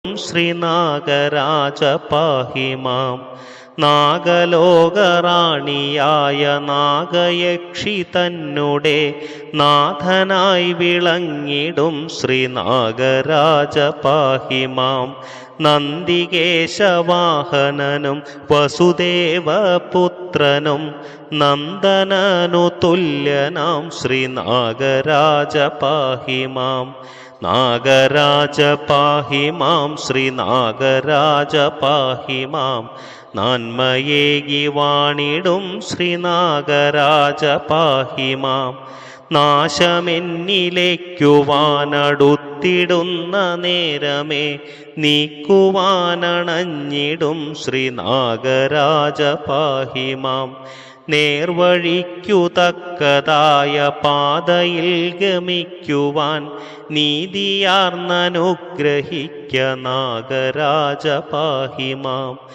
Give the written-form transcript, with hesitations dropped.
ശ്രീനാഗരാജ പാഹി മാം. നാഗലോകറാണിയായ നാഗയക്ഷി തന്നുടെ നാഥനായി വിളങ്ങിടും ശ്രീനാഗരാജ പാഹി മാം. നന്ദികേശവാഹനനും വസുദേവപുത്രനും നന്ദനനു തുല്യനാം ശ്രീനാഗരാജ പാഹി മാം. നാഗരാജ പാഹി മാം. ശ്രീനാഗരാജ പാഹി മാം. നന്മയേകി വാണിടും ശ്രീനാഗരാജ പാഹി മാം. നാശമെന്നിലേക്കുവാനടുത്തിടുന്ന നേരമേ നീക്കുവാനണഞ്ഞിടും ശ്രീനാഗരാജ പാഹി മാം. നേർവഴിക്കു തക്കതായ പാതയിൽ ഗമിക്കുവാൻ നീതിയാർന്നനുഗ്രഹിക്ക നാഗരാജ പാഹി മാം.